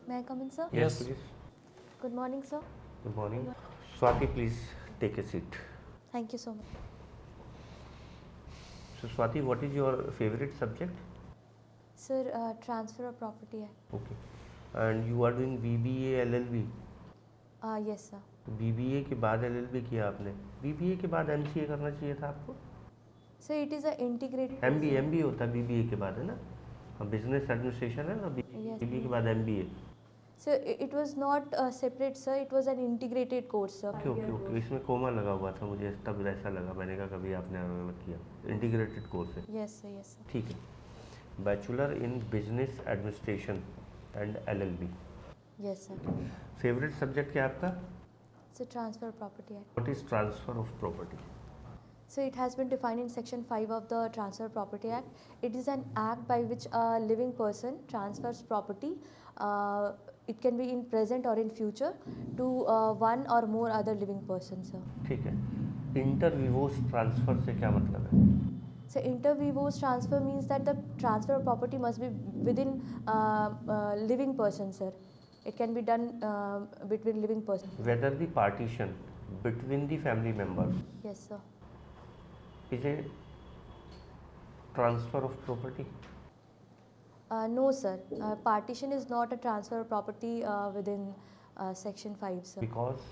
May I come in, sir? Yes, please. Good morning, sir. Good morning. Swati, please take a seat. Thank you so much. So, Swati, what is your favorite subject? Sir, Transfer of Property Act. Okay. And you are doing BBA LLB. Yes, sir. BBA के बाद LLB किया आपने. BBA के बाद MCA करना चाहिए था आपको. So it is a integrated. MBA होता है BBA के बाद, है ना? बिजनेस एडमिनिस्ट्रेशन है ना. Yes. BBA के बाद MBA. So it was not separate, sir. It was an integrated course, sir. Okay. इसमें कोमा लगा हुआ था, मुझे तब ऐसा लगा. मैंने कहा कभी आपने अलग किया. इंटीग्रेटेड कोर्स है. Yes, sir. Yes, sir. ठीक है. Bachelor in business administration and LLB. Yes, sir. Favourite subject क्या है आपका? So Transfer of Property Act. What is transfer of property? So it has been defined in Section 5 of the Transfer of Property Act. It is an act by which a living person transfers property. It can be in present or in future to one or more other living persons, sir. ठीक है. Inter Vivos transfer से क्या मतलब है? So inter vivos transfer means that the transfer of property must be within living person, sir. It can be done between living persons. Whether the partition between the family members Yes, sir. is a transfer of property. No, sir. Partition is not a transfer of property within Section 5, sir. Because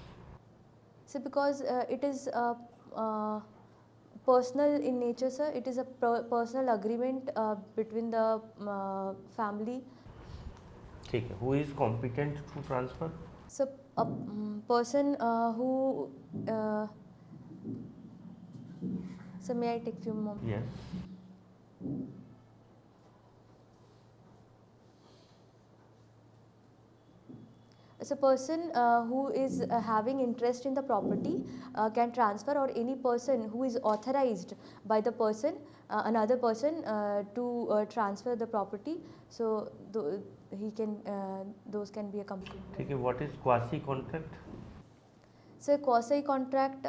So because it is personal in nature, sir. It is a personal agreement between the family. ठीक है. Who is competent to transfer? So a person who so may I take few moments? Yes. So person who is having interest in the property can transfer, or any person who is authorized by the person, another person to transfer the property. So he can those can be accompanied. ठीक है. What is quasi contract? So quasi contract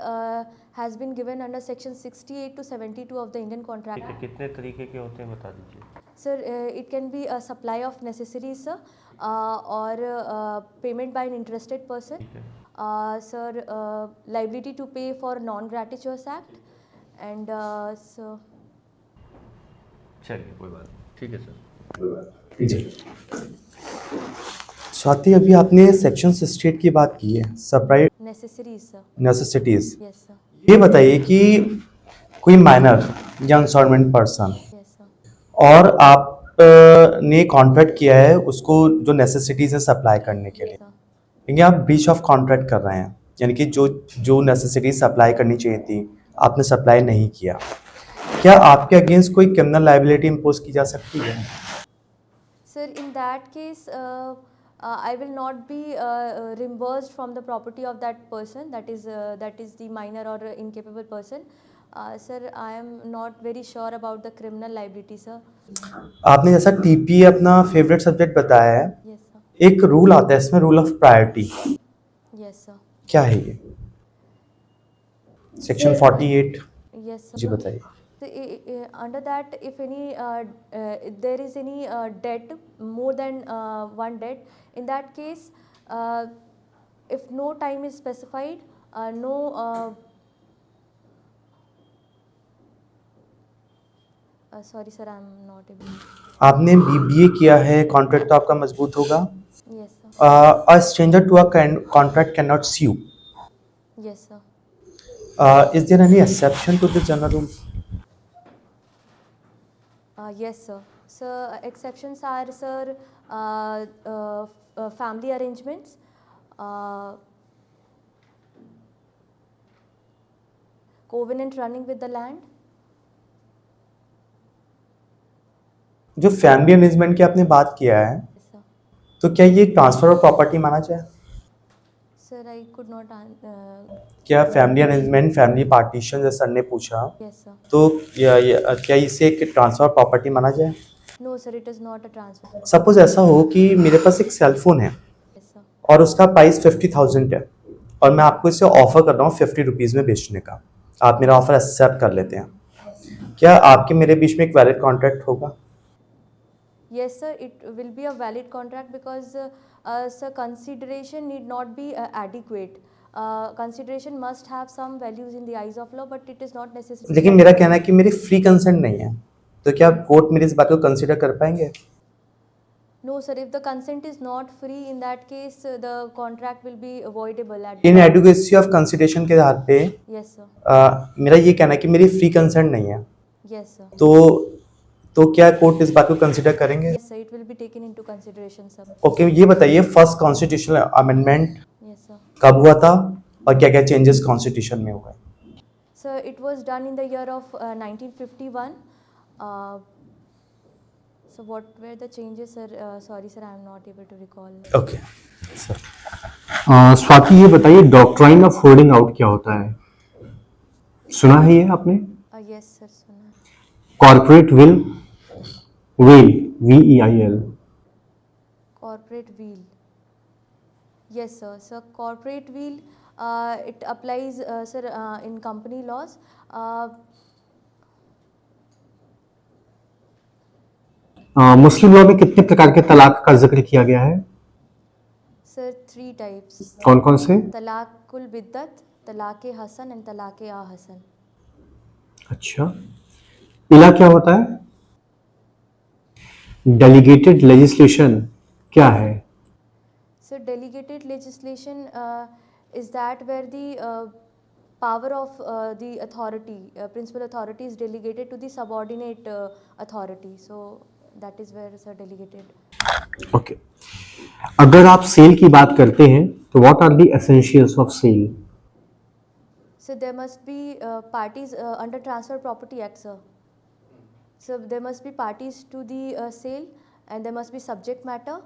has been given under section 68 to 72 of the Indian Contract ठीक है. Act. कितने तरीके के होते हैं बता दीजिए. Sir, it can be a supply of necessaries, sir, or payment by an interested person. ठीक है. Sir, liability to pay for non-gratuitous act, and so चलिए कोई बात नहीं. ठीक है सर. जी. स्वाति, अभी आपने सेक्शन 68 की बात की है, supply necessaries, sir. Necessities. Yes, sir. ये बताइए कि कोई माइनर या अनसॉल्वेंट पर्सन Yes, sir. और आप ने कॉन्ट्रैक्ट किया है उसको जो नेसेसिटीज है सप्लाई करने के लिए, Yes, sir. लेकिन आप ब्रीच ऑफ कॉन्ट्रैक्ट कर रहे हैं, यानी कि जो नेसेसिटीज सप्लाई करनी चाहिए थी आपने सप्लाई नहीं किया. क्या आपके अगेंस्ट कोई क्रिमिनल लायबिलिटी इम्पोज की जा सकती है? Sir, in that case, I will not be reimbursed from the property of that person. That is the minor or incapable person. Sir, I am not very sure about the criminal liability, sir. आपने जैसा TPA अपना favourite subject बताया है, Yes, sir. एक rule आता है इसमें, rule of priority. Yes, sir. क्या है ये? सेक्शन 48. Yes, sir. जी बताइए. So, under that, if any there is any debt, more than one debt, in that case, if no time is specified, no sorry sir, I am not able. आपने BBA किया है, contract तो आपका मजबूत होगा. Yes, sir. A stranger to a contract cannot sue. Yes, sir. Is there any exception to the general rule? Yes, sir. So exceptions are, sir, family arrangements, covenant running with the land. जो family arrangement की आपने बात किया है, Yes, sir. तो क्या ये transfer of property माना जाए? Sir, I could not. क्या फैमिली अरेंजमेंट, फैमिली पार्टीशन जैसे सर ने पूछा, Yes, sir. तो क्या इसे एक ट्रांसफर ऑफ प्रॉपर्टी माना जाए? No, sir, it is not a transfer. Suppose ऐसा हो कि मेरे पास एक सेल फोन है Yes, sir. और उसका प्राइस 50,000 है और मैं आपको इसे ऑफर कर रहा हूँ 50 रुपीज़ में बेचने का. आप मेरा ऑफर एक्सेप्ट कर लेते हैं. क्या आपके मेरे बीच में एक वैलिड कॉन्ट्रैक्ट होगा? Yes, sir, it will be a valid contract because, sir, consideration need not be adequate. Consideration must have some values in the eyes of law, but it is not necessary. लेकिन मेरा कहना है कि मेरी free consent नहीं है, तो क्या कोर्ट मेरी इस बात को कंसिडर कर पाएंगे? No, sir, if the consent is not free, in that case, the contract will be avoidable at in adequacy of consideration के आधार पे Yes, sir. मेरा ये कहना है कि मेरी फ्री कंसेंट नहीं है, Yes, sir. तो क्या कोर्ट इस बात को कंसिडर करेंगे? Yes, sir, it will be taken into consideration, sir. Okay, ये बताइए first constitutional amendment Yes, sir. कब हुआ था और क्या क्या चेंजेस कॉन्स्टिट्यूशन में हुए? Sir, it was done in the year of 1951. So what were the changes, sir? Sorry, sir, I am not able to recall. Okay sir, Swati ये बताइए डॉक्ट्राइन ऑफ होल्डिंग आउट क्या होता है? सुना है ये आपने? Yes, sir, suna. Corporate will VEIL Corporate wheel. Yes, sir. So corporate wheel, it applies, sir, in company laws. Muslim law में कितने प्रकार के तलाक का जिक्र किया गया है? Sir, 3 types. कौन कौन से? तलाकुल बिद्दत, तलाके हसन एंड तलाके आ हसन. अच्छा, इला क्या होता है? डेलीगेटेड लेजिस्लेशन क्या है? So delegated legislation is that where the power of the authority, principal authority is delegated to the subordinate authority. So that is where it's delegated. Okay, अगर आप सेल की बात करते हैं तो what are the essentials of sale? So there must be parties under Transfer Property Act, sir. So there must be parties to the sale, and there must be subject matter.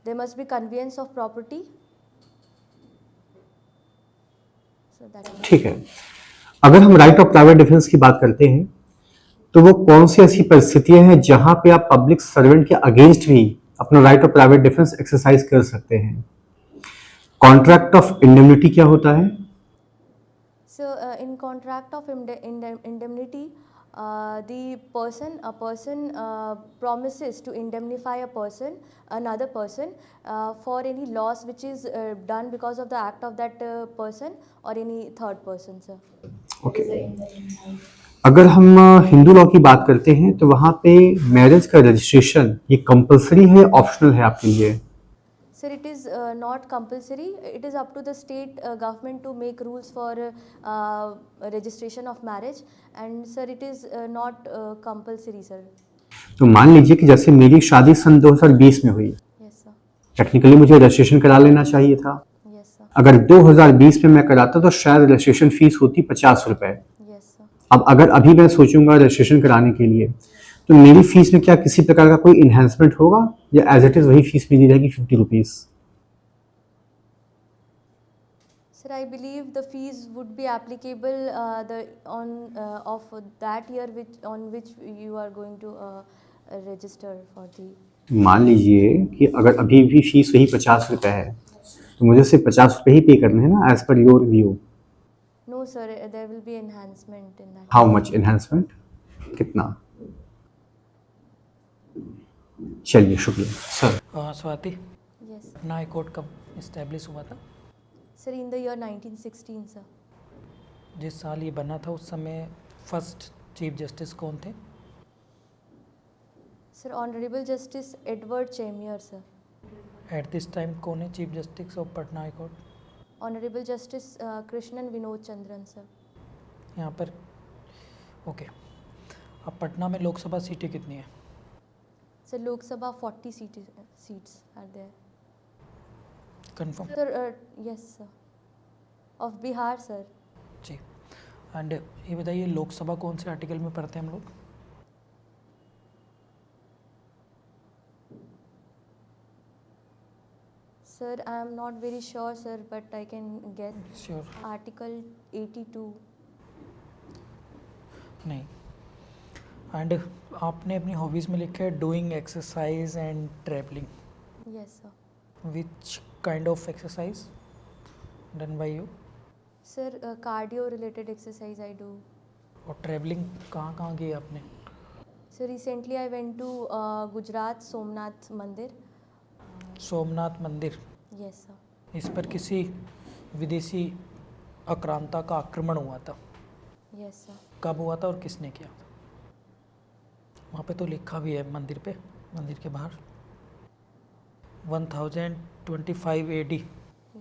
There must be conveyance of property. So that is ठीक है, अगर हम right of private defence की बात करते हैं तो वो कौन सी ऐसी परिस्थितियां हैं जहां पे आप पब्लिक सर्वेंट के अगेंस्ट भी अपना right of private defence exercise कर सकते हैं? कॉन्ट्रैक्ट ऑफ इंडेमनिटी क्या होता है? So in contract of indemnity, a person promises to indemnify another person for any loss which is done because of the act of that person or any third person, sir. Okay, अगर हम Hindu law की बात करते हैं तो वहां पे marriage का रजिस्ट्रेशन ये कंपलसरी है या ऑप्शनल है आपके लिए? Sir, it is not compulsory. It is up to the state government to make rules for registration of marriage, and sir, it is not compulsory, sir. तो मान लीजिए कि जैसे मेरी शादी सन 2020 में हुई, Yes, sir. टेक्निकली मुझे रजिस्ट्रेशन करा लेना चाहिए था. Yes, sir. अगर 2020 में मैं कराता तो शायद रजिस्ट्रेशन फीस होती 50 रुपए. Yes, sir. अब अगर अभी मैं सोचूंगा रजिस्ट्रेशन कराने के लिए तो मेरी फीस में क्या किसी प्रकार का कोई इन्हेंसमेंट होगा या एज इट इज वही फीस मेरी रहेगी 50 rupees? Sir, I believe the fees would be applicable of that year on which you are going to register for the. मान लीजिए कि अगर अभी भी फीस वही 50 रुपए है तो मुझे सिर्फ 50 रुपए ही पे करने हैं ना, as per your view? No, sir, there will be enhancement in that. How much enhancement? कितना? चलिए, शुक्रिया सर. स्वाति, Yes, अपना हाई कोर्ट कब इस्टेब्लिश हुआ था? sir, in the year 1916, sir. जिस साल ये बना था उस समय फर्स्ट चीफ जस्टिस कौन थे? Sir, Honorable Justice Edward Chemier, sir. At this time कौन है chief justice of Patna high court? Honorable Justice Krishnan Vinod Chandran, sir. यहाँ पर ओके. अब पटना में लोकसभा सीटें कितनी हैं? Sir, Lok Sabha 40 seats are there. Confirm? Sir, yes, sir. Of Bihar, sir. जी. एंड ये बताइए लोकसभा कौन से आर्टिकल में पढ़ते हैं हम लोग? Sir, I am not very sure, sir, but I can guess. Sure Article 82. नहीं. एंड आपने अपनी हॉबीज़ में लिखा है doing exercise and travelling. Yes, sir. Which kind of exercise done by you? Sir, cardio related exercise I do. और travelling कहाँ कहाँ की आपने? So recently I went to Gujarat Somnath Mandir. Somnath मंदिर, Yes, sir. इस पर किसी विदेशी आक्रांता का आक्रमण हुआ था, Yes, sir. कब हुआ था और किसने किया था? वहाँ पे तो लिखा भी है मंदिर पे, मंदिर के बाहर 1025 AD,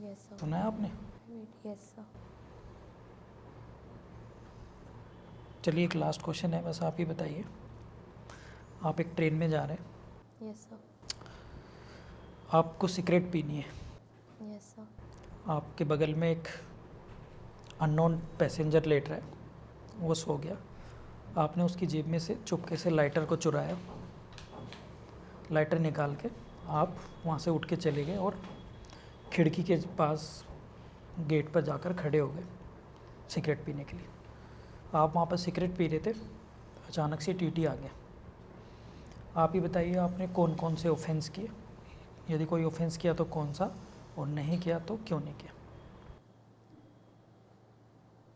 Yes, sir. सुना है आपने? Yes, sir. चलिए एक लास्ट क्वेश्चन है, बस आप ही बताइए। आप एक ट्रेन में जा रहे हैं, Yes, sir. आपको सिगरेट पीनी है, Yes, sir. आपके बगल में एक अननोन पैसेंजर लेट रहा है, वो सो गया, आपने उसकी जेब में से चुपके से लाइटर को चुराया, लाइटर निकाल के आप वहाँ से उठ के चले गए और खिड़की के पास गेट पर जाकर खड़े हो गए सिगरेट पीने के लिए। आप वहाँ पर सिगरेट पी रहे थे, अचानक से टीटी आ गया। आप ही बताइए आपने कौन कौन से ऑफेंस किए, यदि कोई ऑफेंस किया तो कौन सा, और नहीं किया तो क्यों नहीं किया?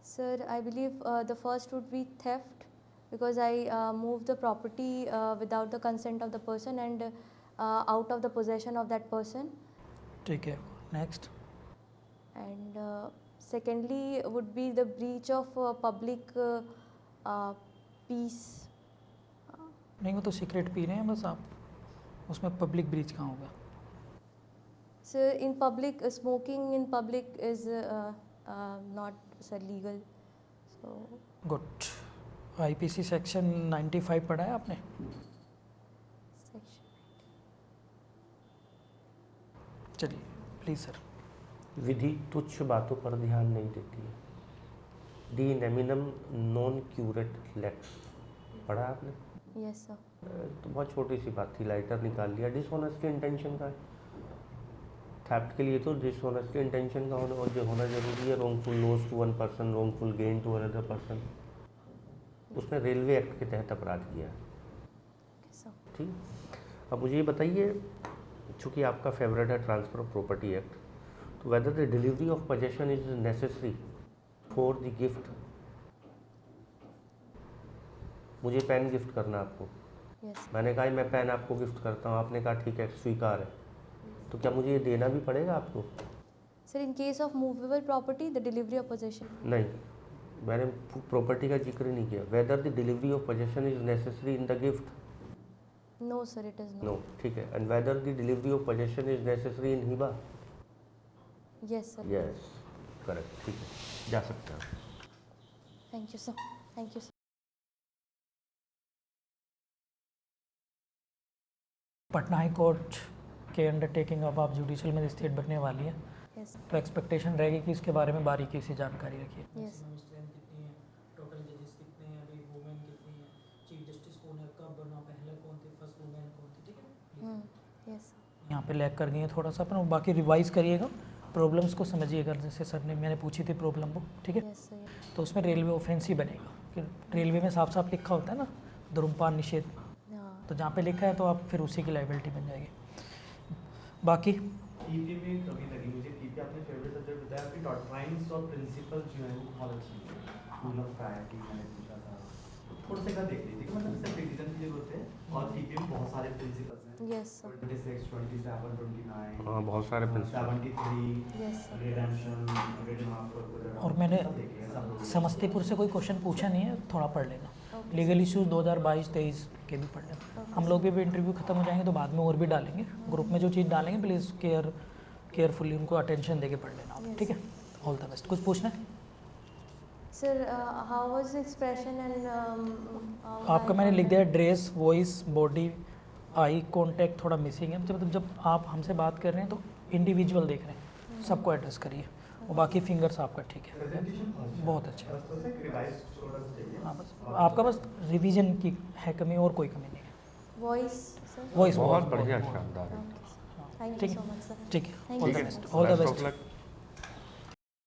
Sir, I believe the first would be theft, because I moved the property without the consent of the person and out of the possession of that person. ठीक है, next. And secondly would be the breach of public peace. नहीं, वो तो cigarette P रहे हैं बस आप, उसमें पब्लिक ब्रीच कहाँ होगा? So in public, smoking in public is not legal. So good. IPC section 95 पढ़ा है आपने? section. चलिए प्लीज़ सर। विधि तुच्छ बातों पर ध्यान नहीं देती है। डी नेमिनम नॉन क्यूरेट लेक्स पढ़ा आपने? Yes, sir. तो बहुत छोटी सी बात थी, लाइटर निकाल लिया। डिसऑनेस्टी इंटेंशन का है, थेफ्ट के लिए तो डिसऑनेस्टी इंटेंशन का होना जरूरी है। Wrongful loss to one person, wrongful gain to another person, उसने रेलवे एक्ट के तहत अपराध किया है। Okay, sir. ठीक। अब मुझे ये बताइए, चूँकि आपका फेवरेट है ट्रांसफर ऑफ प्रॉपर्टी एक्ट, तो weather the delivery of possession is necessary for the gift. मुझे पेन गिफ्ट करना आपको, Yes. मैंने कहा मैं पेन आपको गिफ्ट करता हूँ, आपने कहा ठीक है स्वीकार है, तो क्या मुझे ये देना भी पड़ेगा आपको? Sir, in case of movable property, the delivery of possession. नहीं, मैंने प्रॉपर्टी का जिक्र नहीं किया। Whether the delivery of possession is necessary in the gift. No, sir, it is not. No, ठीक है। And whether the delivery of possession is necessary in हिबा। Yes, sir. Yes, correct, ठीक है, जा सकते हैं आप। Thank you, sir. Thank you, sir. Patna high court के अंडरटेकिंग अब आप जुडिशियल मजिस्ट्रेट बनने वाली है, Yes. तो एक्सपेक्टेशन रहेगी कि इसके बारे में बारीकी से जानकारी रखिए। Yes. स्ट्रेंथ कितनी है, टोटल जजेस कितने हैं, अभी वुमेन कितनी है, चीफ जस्टिस कौन है, कब बना, पहले कौन थे, फर्स्ट वुमेन कौन थी, ठीक है? Yes. यहाँ पे लैग कर गई है थोड़ा सा अपन, बाकी रिवाइज करिएगा, प्रॉब्लम्स को समझिएगा, जैसे सर ने मैंने पूछी थी प्रॉब्लम वो, ठीक है? Yes, sir. तो उसमें रेलवे ऑफेंस ही बनेगा कि रेलवे में साफ साफ लिखा होता है ना धूम्रपान निषेध, हाँ. तो जहाँ पे लिखा है तो आप फिर उसी की लाइबिलिटी बन जाएगी। बाकी टीपी में कमी लगी मुझे। टीपी आपने फेवरेट सब्जेक्ट बताया, आपकी डॉक्ट्राइन्स और प्रिंसिपल जो है वो बहुत अच्छी है। रूल ऑफ प्रायोरिटी मैंने पूछा था, थोड़ा सा देख लीजिए, मतलब सिर्फ रिवीजन की जरूरत है। और टीपी में बहुत सारे प्रिंसिपल्स हैं। Yes, sir. 26, 27, 29, हाँ, बहुत सारे principle. 73, Yes, sir. Redemption, return of, और मैंने सब देखे हैं, सब लोग। समस्तीपुर से कोई क्वेश्चन पूछा नहीं है, थोड़ा पढ़ लेना। लीगल इश्यूज 2022-23 के भी पढ़ लेना। हम लोग भी इंटरव्यू खत्म हो जाएंगे तो बाद में और भी डालेंगे, ग्रुप में जो चीज़ डालेंगे प्लीज़ केयरफुली उनको अटेंशन देके पढ़ लेना आप, ठीक है? All the best. कुछ पूछना है? Sir, how was the expression and आपका मैंने लिख दिया dress, voice, body, eye contact थोड़ा मिसिंग है, मतलब जब आप हमसे बात कर रहे हैं तो इंडिविजुअल देख रहे हैं, सबको एड्रेस करिए, और बाकी फिंगर्स आपका ठीक है, बहुत अच्छा है। हाँ, बस आपका बस रिवीजन की है कमी, और कोई कमी नहीं है। voice, sir? वॉइस बहुत बढ़िया, शानदार। Thank you ठीक so much, sir. ठीक है, Thank all you the so best, much. All the Best of best. luck.